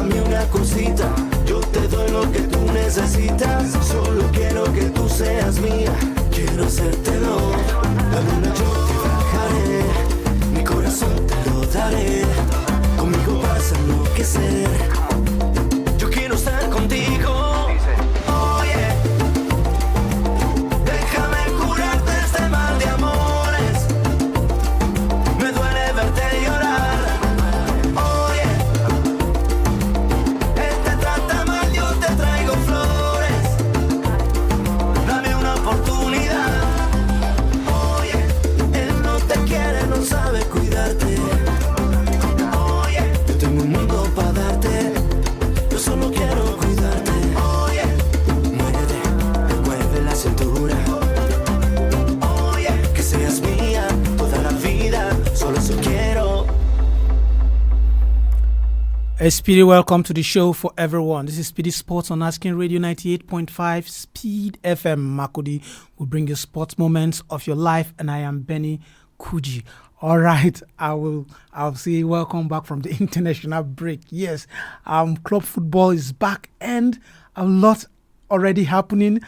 Dame una cosita, yo te doy lo que tú necesitas. Solo quiero que tú seas mía, quiero hacértelo. La luna yo te bajaré, mi corazón te lo daré. Conmigo vas a enloquecer, yo quiero estar contigo. Speedy, welcome to the show for everyone. This is SPEEDy Sports on Asking Radio 98.5 Speed FM. Makudi will bring you sports moments of your life, and I am Benny Kuji. All right, I'll say welcome back from the international break. Yes, club football is back, and a lot already happening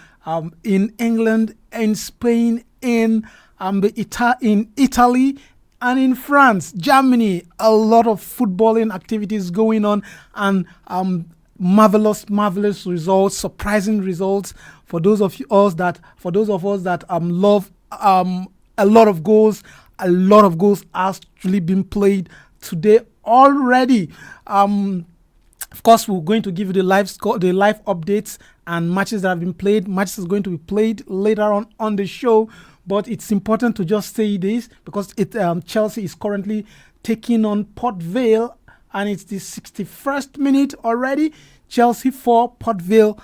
in England, in Spain, in Italy. And in France, Germany, a lot of footballing activities going on, and marvelous results, surprising results for those of us that love a lot of goals. A lot of goals actually been played today already. Of course, we're going to give you the live updates and matches that have been played. Matches are going to be played later on the show. But it's important to just say this because Chelsea is currently taking on Port Vale, and it's the 61st minute already. Chelsea 4, Port Vale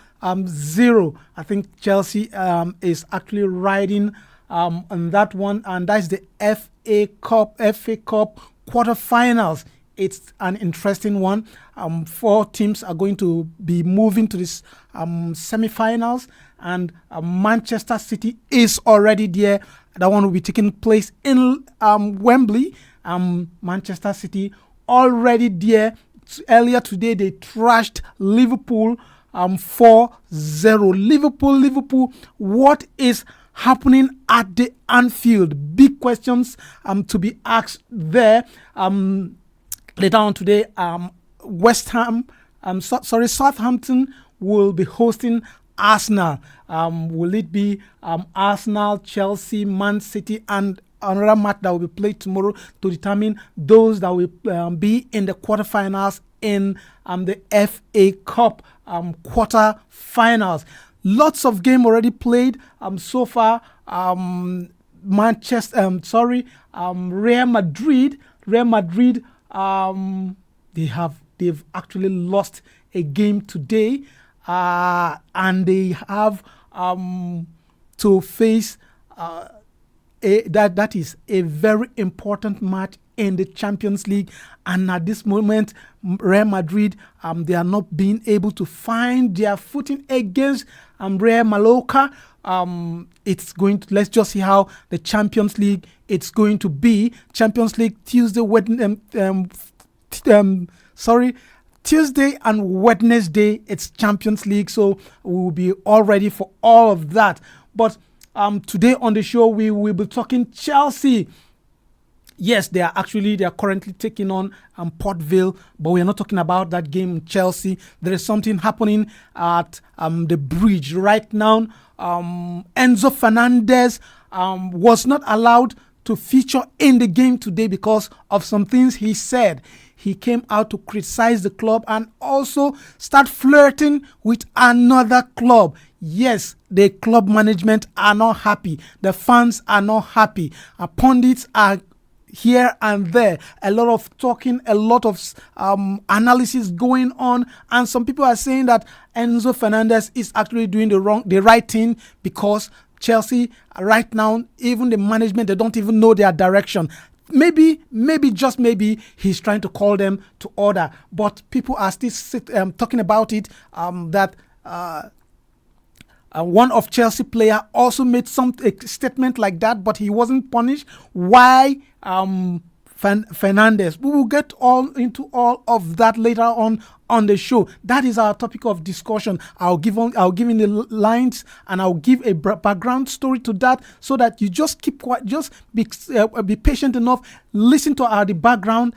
0. I think Chelsea is actually riding on that one, and that's the FA Cup quarterfinals. It's an interesting one. 4 teams are going to be moving to this semi-finals, and Manchester City is already there. That one will be taking place in Wembley. Manchester City already there. Earlier today, they trashed Liverpool 4-0. Liverpool. What is happening at the Anfield? Big questions to be asked there. Later on today, Southampton will be hosting Arsenal. Will it be Arsenal, Chelsea, Man City, and another match that will be played tomorrow to determine those that will be in the quarterfinals in the FA Cup quarterfinals. Lots of game already played so far. Real Madrid. They've actually lost a game today, and they have to face that is a very important match in the Champions League. And at this moment, Real Madrid they are not being able to find their footing against Real Mallorca. Let's just see how the Champions League it's going to be. Champions League Tuesday and Wednesday, it's Champions League, so we will be all ready for all of that. But today on the show, we will be talking Chelsea. Yes, they are currently taking on Port Vale, but we are not talking about that game in Chelsea. There is something happening at the bridge right now. Enzo Fernandez was not allowed to feature in the game today because of some things he said. He came out to criticize the club and also start flirting with another club. Yes, the club management are not happy. The fans are not happy. Pundits are here and there. A lot of talking, a lot of analysis going on. And some people are saying that Enzo Fernandez is actually doing the right thing because Chelsea right now, even the management, they don't even know their direction. Maybe, just maybe, he's trying to call them to order. But people are still talking about it, that one of Chelsea player also made a statement like that, but he wasn't punished. Why Fernandez. We will get all into all of that later on the show. That is our topic of discussion. I'll give in the lines, and I'll give a background story to that, so that you just keep quiet, just be patient enough, listen to the background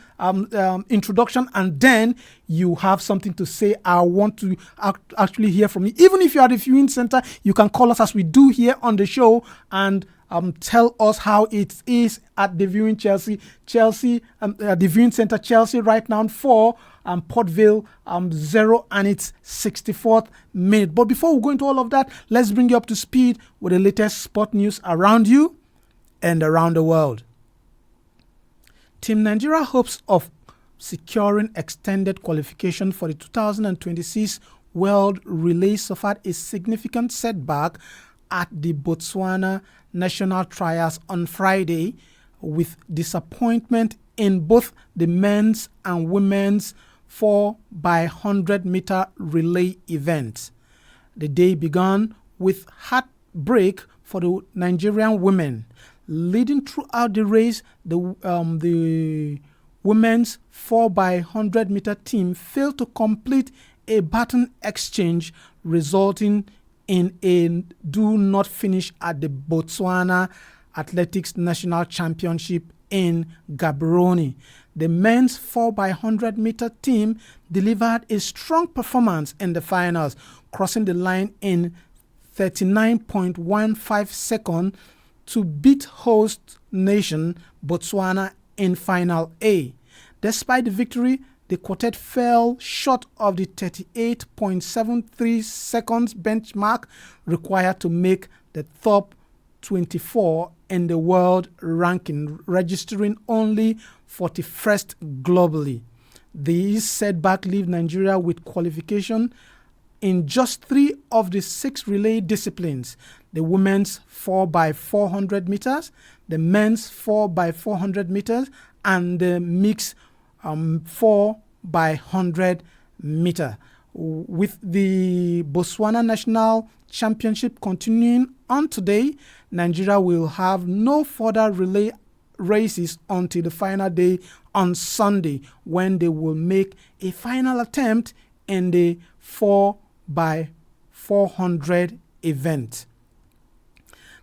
introduction, and then you have something to say. I want to actually hear from you. Even if you are at the viewing center, you can call us, as we do here on the show, and tell us how it is at the viewing Chelsea, the viewing center Chelsea right now 4, Port Vale 0, and it's 64th minute. But before we go into all of that, let's bring you up to speed with the latest sport news around you and around the world. Team Nigeria hopes of securing extended qualification for the 2026 World Relay suffered a significant setback at the Botswana National Trials on Friday, with disappointment in both the men's and women's 4x100-meter relay events. The day began with heartbreak for the Nigerian women. Leading throughout the race, the women's 4x100-meter team failed to complete a baton exchange, resulting in a do not finish at the Botswana Athletics National Championship in Gaborone. The men's 4x100-meter team delivered a strong performance in the finals, crossing the line in 39.15 seconds to beat host nation Botswana in Final A. Despite the victory, the quartet fell short of the 38.73 seconds benchmark required to make the top 24 in the world ranking, registering only 41st globally. These setbacks leave Nigeria with qualification in just 3 of the 6 relay disciplines: the women's 4x400 meters, the men's 4x400 meters, and the mixed 4x100 meter. With the Botswana National Championship continuing on today, Nigeria will have no further relay races until the final day on Sunday, when they will make a final attempt in the 4x400 event.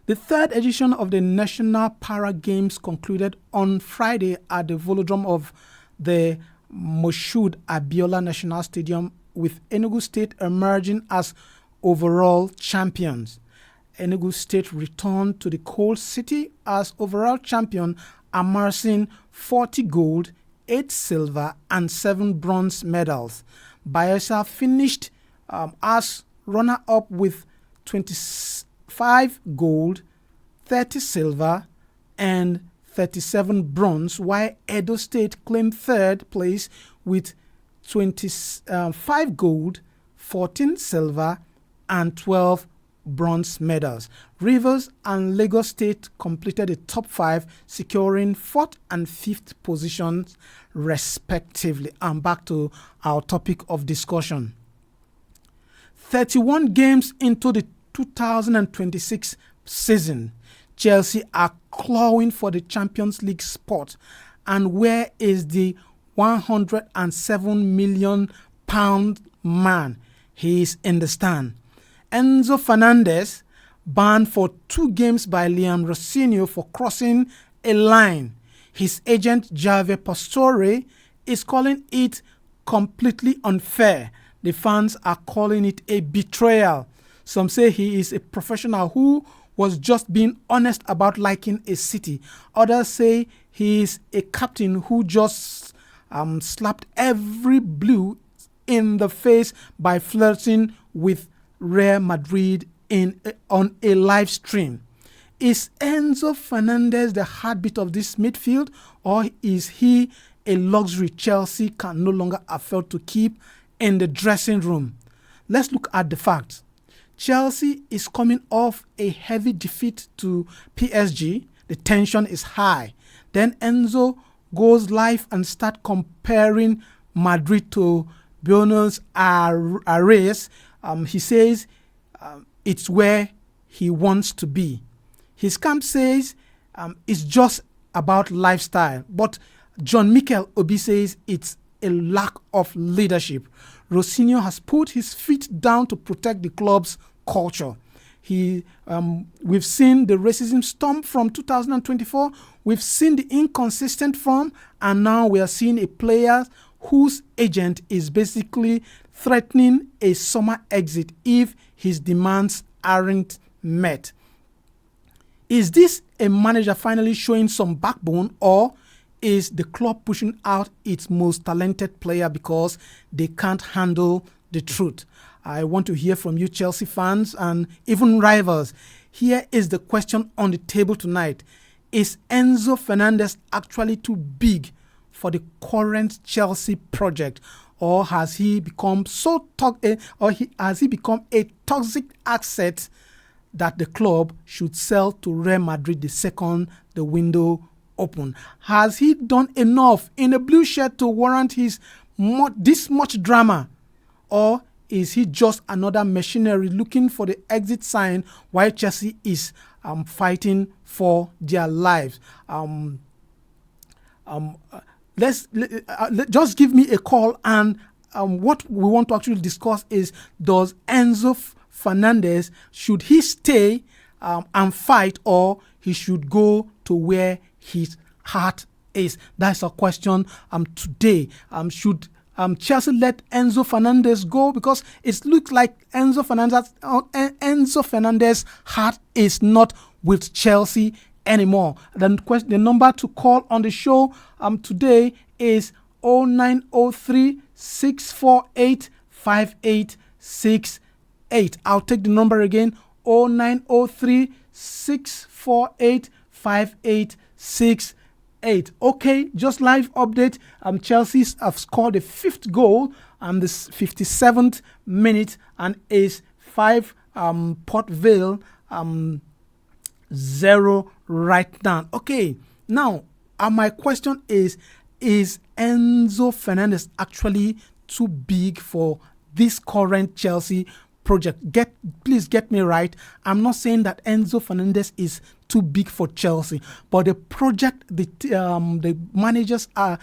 The 3rd edition of the National Para Games concluded on Friday at the Velodrome of the Moshood Abiola National Stadium, with Enugu State emerging as overall champions. Enugu State returned to the cold city as overall champion, amassing 40 gold, 8 silver, and 7 bronze medals. Bayelsa finished as runner-up with 25 gold, 30 silver, and 37 bronze, while Edo State claimed 3rd place with 25 gold, 14 silver, and 12 bronze medals. Rivers and Lagos State completed the top 5, securing 4th and 5th positions respectively. And back to our topic of discussion. 31 games into the 2026 season, Chelsea are clawing for the Champions League spot. And where is the £107 million man? He is in the stand. Enzo Fernandez, banned for 2 games by Liam Rossini for crossing a line. His agent Javier Pastore is calling it completely unfair. The fans are calling it a betrayal. Some say he is a professional who was just being honest about liking a city. Others say he is a captain who just slapped every blue in the face by flirting with Real Madrid on a live stream. Is Enzo Fernandez the heartbeat of this midfield, or is he a luxury Chelsea can no longer afford to keep in the dressing room? Let's look at the facts. Chelsea is coming off a heavy defeat to PSG. The tension is high. Then Enzo goes live and starts comparing Madrid to Buenos Aires. He says it's where he wants to be. His camp says it's just about lifestyle. But John Mikel Obi says it's a lack of leadership. Rosinho has put his feet down to protect the club's culture. We've seen the racism storm from 2024. We've seen the inconsistent form, and now we are seeing a player whose agent is basically threatening a summer exit if his demands aren't met. Is this a manager finally showing some backbone, or is the club pushing out its most talented player because they can't handle the truth? I want to hear from you, Chelsea fans and even rivals. Here is the question on the table tonight. Is Enzo Fernandez actually too big for the current Chelsea project, or has he become has he become a toxic asset that the club should sell to Real Madrid the second the window open? Has he done enough in a blue shirt to warrant this much drama, or is he just another machinery looking for the exit sign while Chelsea is fighting for their lives? Just give me a call, and what we want to actually discuss is, does Enzo Fernandez, should he stay and fight, or he should go to where his heart is? That's our question today. Should Chelsea let Enzo Fernandez go? Because it looks like Enzo Fernandez's heart is not with Chelsea anymore. Then the number to call on the show today is 0903 648 5868. I'll take the number again, 0903 648 5868. Okay, just live update. Chelsea have scored the 5th goal and the 57th minute, and is 5 Port Vale 0 right now. Okay, now my question is Enzo Fernandez actually too big for this current Chelsea project? Please get me right. I'm not saying that Enzo Fernandez is too big for Chelsea, but the project, the managers and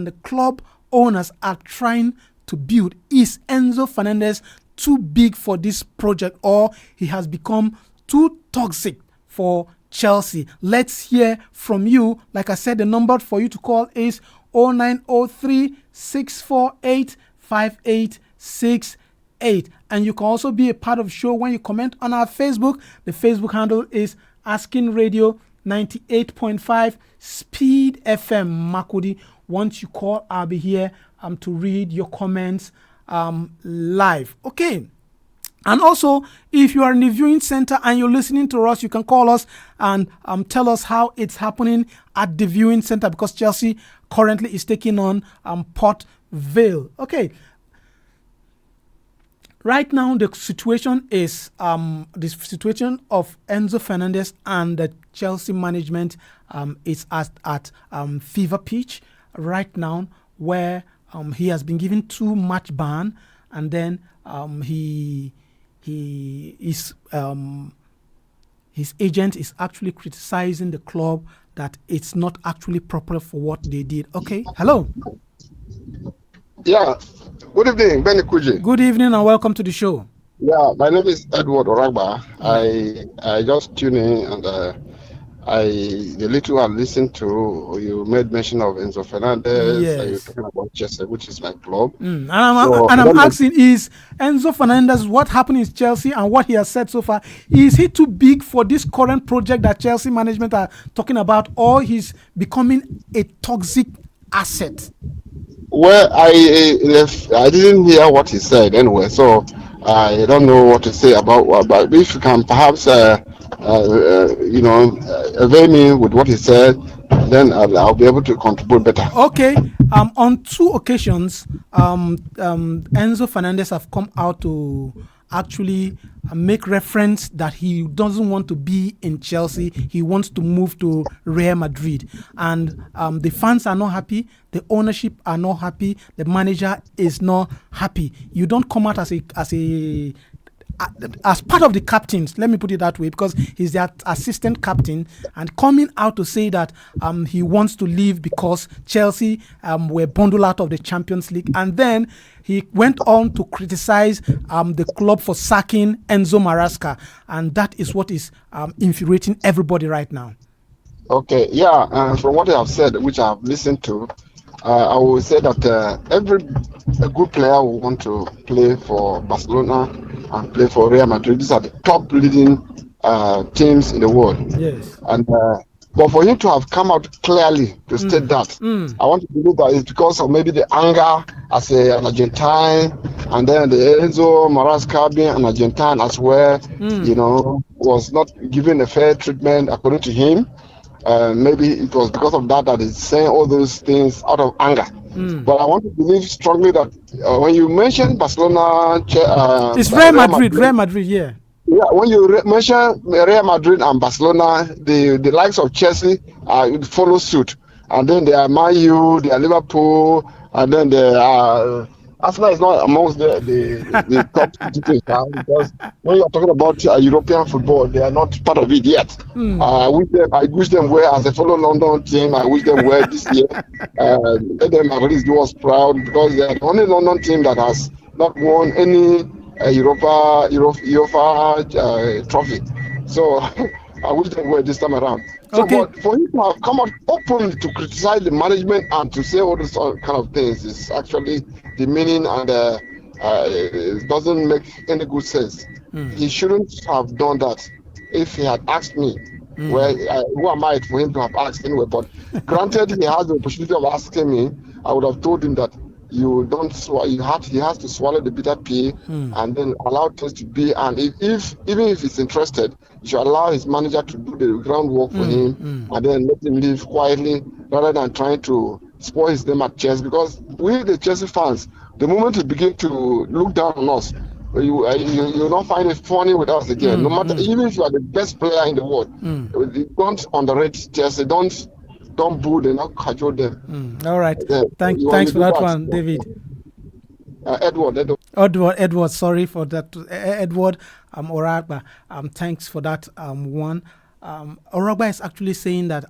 the club owners are trying to build, is Enzo Fernandez too big for this project, or he has become too toxic for Chelsea? Let's hear from you. Like I said, the number for you to call is 0903 648 5868. And you can also be a part of the show when you comment on our Facebook. The Facebook handle is Asking Radio 98.5 Speed FM Makudi. Once you call, I'll be here to read your comments live. Okay. And also, if you are in the viewing center and you're listening to us, you can call us and tell us how it's happening at the viewing center, because Chelsea currently is taking on Port Vale. Okay. Right now, the situation is the situation of Enzo Fernandez and the Chelsea management is at fever pitch right now, where he has been given 2-match ban, and then his agent is actually criticizing the club that it's not actually proper for what they did. Okay, hello. Yeah, good evening, Benny Kuji. Good evening and welcome to the show. Yeah, my name is Edward Oragba. I just tuned in, and the little I listened to, you made mention of Enzo Fernandez. Yes. You're talking about Chelsea, which is my club. And I'm asking, is Enzo Fernandez, what happened in Chelsea and what he has said so far, is he too big for this current project that Chelsea management are talking about, or he's becoming a toxic asset? Well, I didn't hear what he said anyway, so I don't know what to say about what. But if you can perhaps, avail me with what he said, then I'll be able to contribute better. Okay. On 2 occasions, Enzo Fernandez have come out to actually make reference that he doesn't want to be in Chelsea. He wants to move to Real Madrid. And the fans are not happy. The ownership are not happy. The manager is not happy. You don't come out as a as part of the captains, let me put it that way, because he's their assistant captain, and coming out to say that he wants to leave because Chelsea were bundled out of the Champions League. And then he went on to criticize the club for sacking Enzo Maresca, and that is what is infuriating everybody right now. Okay, yeah, from what I have said, which I have listened to, I will say that every good player will want to play for Barcelona and play for Real Madrid. These are the top leading teams in the world. Yes. And but for him to have come out clearly to state that, I want to believe that it's because of maybe the anger as an Argentine, and then the Enzo Maresca being an Argentine as well, was not given a fair treatment according to him. Maybe it was because of that he's saying all those things out of anger. But I want to believe strongly that when you mention Barcelona, it's Real Madrid, yeah. Yeah, when you mention Real Madrid and Barcelona, the likes of Chelsea follow suit, and then they are Man U, they are Liverpool, and then they are. Arsenal is not amongst the top teams now, because when you are talking about European football, they are not part of it yet. I wish them well as a fellow London team. I wish them well this year. Let them at least do us proud, because they are the only London team that has not won any UEFA trophy. So I wish them well this time around. So, Okay. but for him to have come out openly to criticize the management and to say all these kind of things is actually demeaning, and it doesn't make any good sense. He shouldn't have done that. If he had asked me, well, who am I for him to have asked anyway? But granted, he has the opportunity of asking me, I would have told him that you don't he has to swallow the bitter pill and then allow things to be. And even if he's interested, you should allow his manager to do the groundwork for him and then let him leave quietly, rather than trying to spoil his name at Chelsea. Because we, the Chelsea fans, the moment you begin to look down on us, you don't find it funny with us again. No matter, even if you are the best player in the world, don't underrate Chelsea. Don't boo them, not cajole them. All right. Thanks for that one, David. Edward, sorry for that. Edward Oragba, thanks for that one. Oragba is actually saying that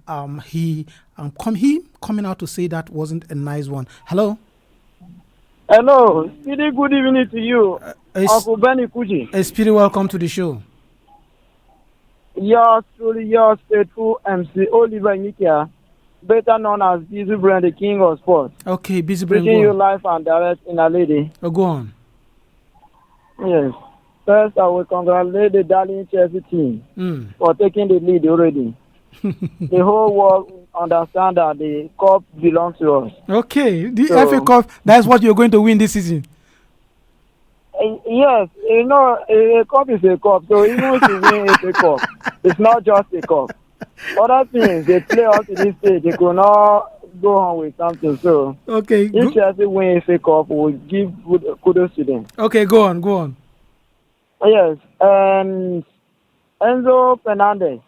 he coming out to say that wasn't a nice one. Hello. Hello. Speedy, good evening to you. Uncle Benny Kuji. Speedy, welcome to the show. Yours truly, yours faithful MC Oliver Nikia, better known as Busy Brain, the king of sports. Okay, Busy Brain. Bringing you live and direct in a lady. Oh, go on. Yes. First, I will congratulate the darling Chelsea team for taking the lead already. The whole world understand that the cup belongs to us. Okay, the FA Cup, that's what you're going to win this season. Yes, a cup is a cup. So even if you win a cup, it's not just a cup. Other things, they play up to this stage, they could not go on with something. So okay, if Chelsea win a cup, we'll give kudos to them. Okay, go on. Yes, and Enzo Fernandez,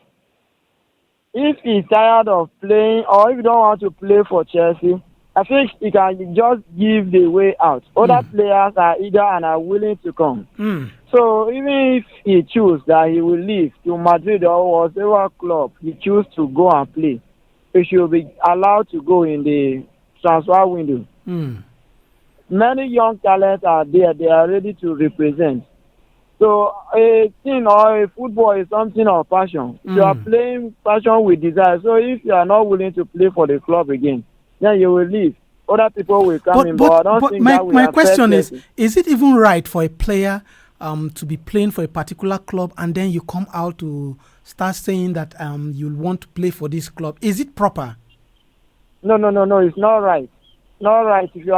if he's tired of playing or if he don't want to play for Chelsea, I think he can just give the way out. Other players are eager and are willing to come. So even if he chooses that he will leave to Madrid or whatever club he chooses to go and play, he should be allowed to go in the transfer window. Many young talents are there. They are ready to represent. So a team or a football is something of passion. You are playing passion with desire. So if you are not willing to play for the club again, then you will leave. Other people will come in, but I don't think that will my question is it even right for a player to be playing for a particular club and then you come out to start saying that you want to play for this club? Is it proper? No, it's not right. Not right. If you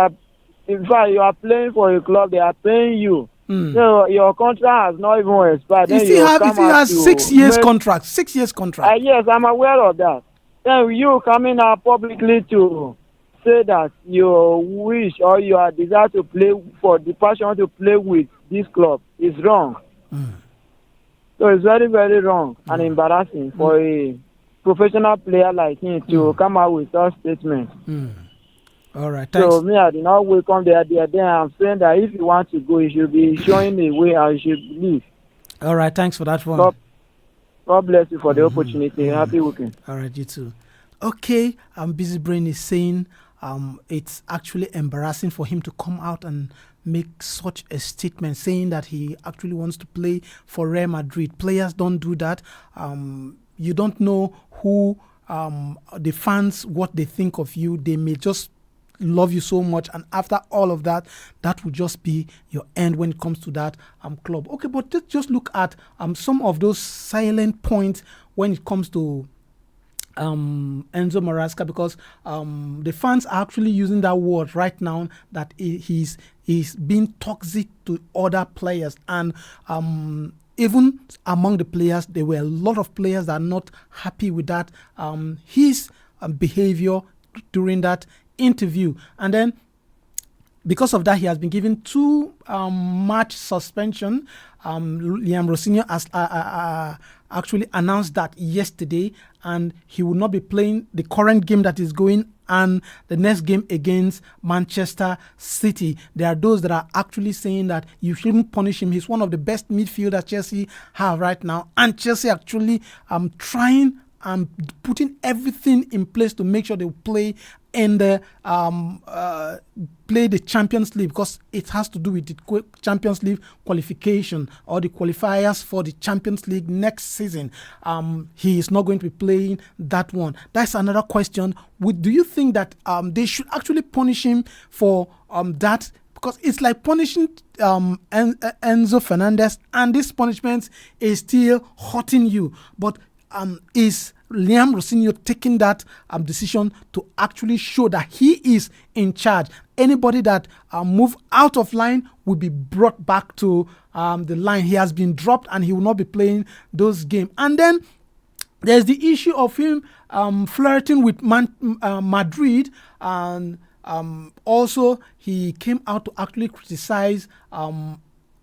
are playing for a club, they are paying you. So your contract has not even expired. If he has 6 years contract. 6 years contract. Yes, I'm aware of that. Then you coming out publicly to say that you wish or you are desire to play for the passion to play with this club is wrong. So it's very, very wrong and embarrassing for a professional player like him to come out with such statements. All right, thanks. So me, I did not welcome the idea. Then I'm saying that if you want to go, you should be showing the way and you should leave. All right, thanks for that one. God bless you for the opportunity. Happy weekend. All right, you too. Okay, Busy Brain is saying it's actually embarrassing for him to come out and make such a statement saying that he actually wants to play for Real Madrid. Players don't do that. You don't know who the fans, what they think of you. They may just love you so much, and after all of that, that will just be your end when it comes to that club. Okay, but let's just look at some of those silent points when it comes to Enzo Maresca, because the fans are actually using that word right now, that he's being toxic to other players, and even among the players, there were a lot of players that are not happy with that his behavior during that interview. And then because of that, he has been given 2 match suspension. Liam Rosinho has actually announced that yesterday, and he will not be playing the current game that is going and the next game against Manchester City. There are those that are actually saying that you shouldn't punish him. He's one of the best midfielders Chelsea have right now, and Chelsea actually trying and putting everything in place to make sure they play in the play the Champions League, because it has to do with the Champions League qualification or the qualifiers for the Champions League next season. He is not going to be playing that one. That's another question. Do you think that they should actually punish him for that? Because it's like punishing Enzo Fernandez, and this punishment is still hurting you. But is Liam Rosinho taking that decision to actually show that he is in charge? Anybody that move out of line will be brought back to the line. He has been dropped, and he will not be playing those games. And then there's the issue of him flirting with Madrid, and also he came out to actually criticize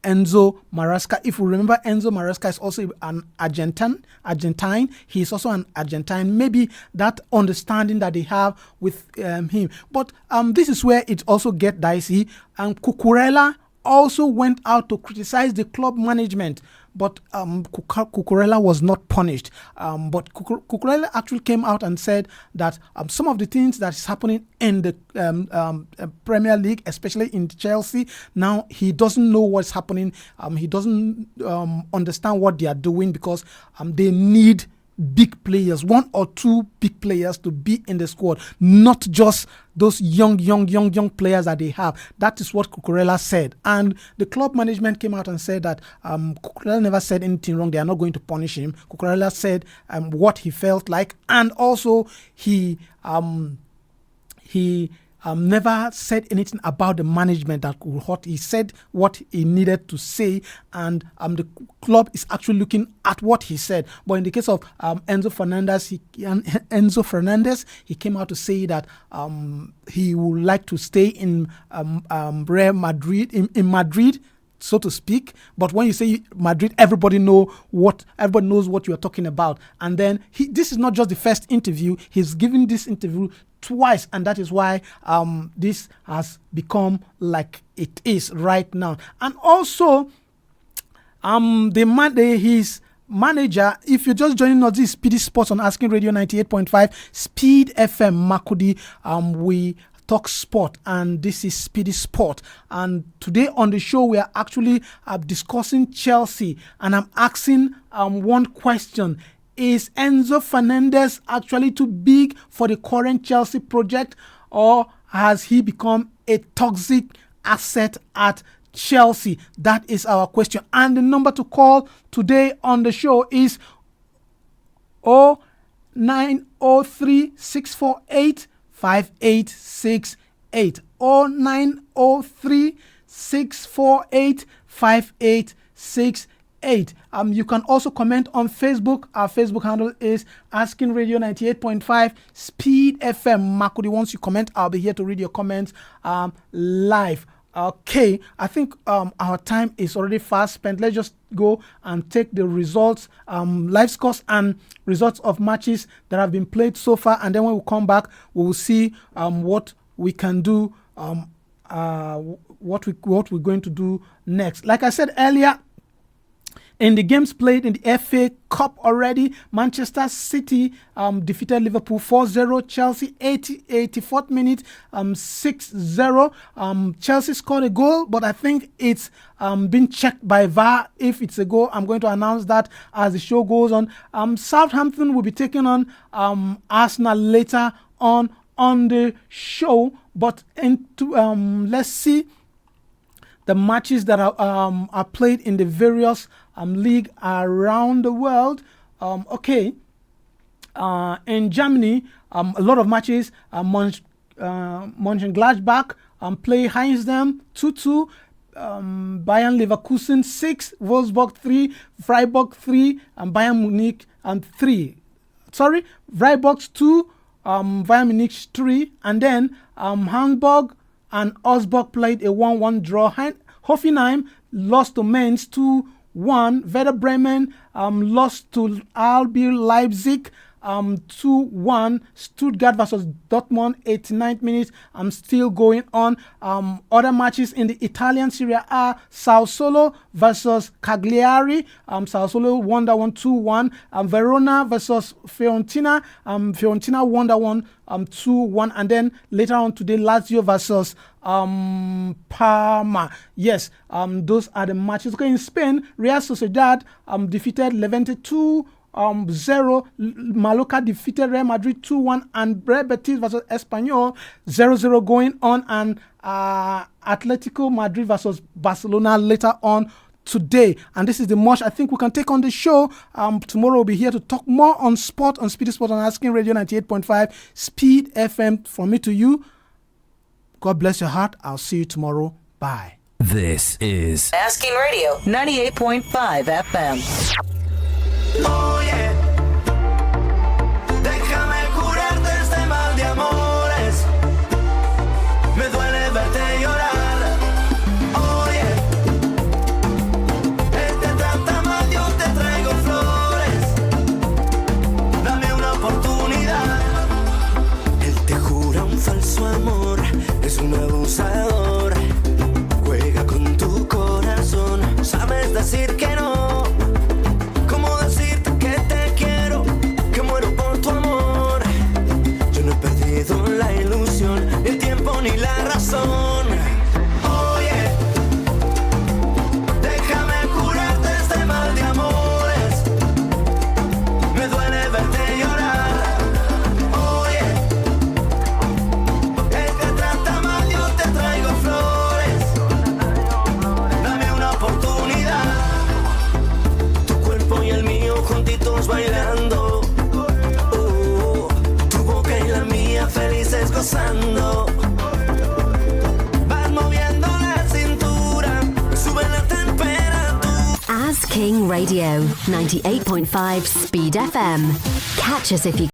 Enzo Maresca. If you remember, Enzo Maresca is also an Argentine. He is also an Argentine. Maybe that understanding that they have with him. But this is where it also gets dicey. And Cucurella also went out to criticize the club management, but Cucurella was not punished. But Cucurella actually came out and said that some of the things that is happening in the Premier League, especially in Chelsea, now he doesn't know what's happening. He doesn't understand what they are doing, because they need big players, 1 or 2 big players to be in the squad, not just those young players that they have. That is what Cucurella said. And the club management came out and said that Cucurella never said anything wrong. They are not going to punish him. Cucurella said what he felt like, and also he never said anything about the management that could hurt. He said what he needed to say, and the club is actually looking at what he said. But in the case of Enzo Fernandez, he came out to say that he would like to stay in Real Madrid, in Madrid, so to speak. But when you say Madrid, everybody knows what you are talking about. And then this is not just the first interview. He's given this interview twice, and that is why this has become like it is right now. And also, his manager, if you're just joining us, this is Speedy Sports on Asking Radio 98.5 Speed FM Makudi. We talk sport, and this is Speedy Sport. And today on the show, we are actually discussing Chelsea, and I'm asking one question. Is Enzo Fernandez actually too big for the current Chelsea project, or has he become a toxic asset at Chelsea? That is our question. And the number to call today on the show is 0903 648 5868. 0903 648 5868. You can also comment on Facebook. Our Facebook handle is Asking Radio 98.5 Speed FM Makudi. Once you comment, I'll be here to read your comments live. Okay, I think our time is already fast spent. Let's just go and take the results, live scores and results of matches that have been played so far. And then when we come back, we will see what we can do, what we're going to do next. Like I said earlier, In the games played in the FA Cup already, Manchester City defeated Liverpool 4-0. Chelsea 84th minute 6-0. Chelsea scored a goal, but I think it's been checked by VAR. If it's a goal, I'm going to announce that as the show goes on. Southampton will be taking on Arsenal later on the show, but let's see the matches that are played in the various league around the world. In Germany, a lot of matches. Mönchengladbach play Heinsheim 2-2. Bayern Leverkusen 6, Wolfsburg 3, Freiburg 3, and Bayern Munich 3. Freiburg 2, Bayern Munich 3, and then Hamburg and Augsburg played a 1-1 draw. Hoffenheim lost to Mainz 2-1. Werder Bremen lost to RB Leipzig 2-1. Stuttgart versus Dortmund, 89th minute. I'm still going on. Other matches in the Italian Serie A: Sassuolo versus Cagliari. Sassuolo won that one 2-1. Verona versus Fiorentina. Fiorentina won that one 2-1. And then later on today, Lazio versus Parma. Yes, those are the matches. Okay, in Spain, Real Sociedad defeated Levante 2-0. Mallorca defeated Real Madrid 2-1, and Real Betis versus Espanyol 0-0 going on, and Atletico Madrid versus Barcelona later on today. And this is the much I think we can take on the show. Tomorrow we'll be here to talk more on sport on SPEEDy Sports on Asking Radio 98.5 Speed FM. From me to you, God bless your heart. I'll see you tomorrow. Bye. This is Asking Radio 98.5 FM. Oye, déjame curarte este mal de amores. Me duele verte llorar. Oye, él te trata mal, yo te traigo flores. Dame una oportunidad. Él te jura un falso amor, es un abusador. Juega con tu corazón, sabes decir que no. La ilusión, el tiempo ni la razón. Oye, déjame curarte este mal de amores. Me duele verte llorar. Oye, él te trata mal, yo te traigo flores. Dame una oportunidad. Tu cuerpo y el mío juntitos bailando. Felices gozando, vas moviendo la cintura, sube la temperatura. As King Radio 98.5 Speed FM. Catch us if you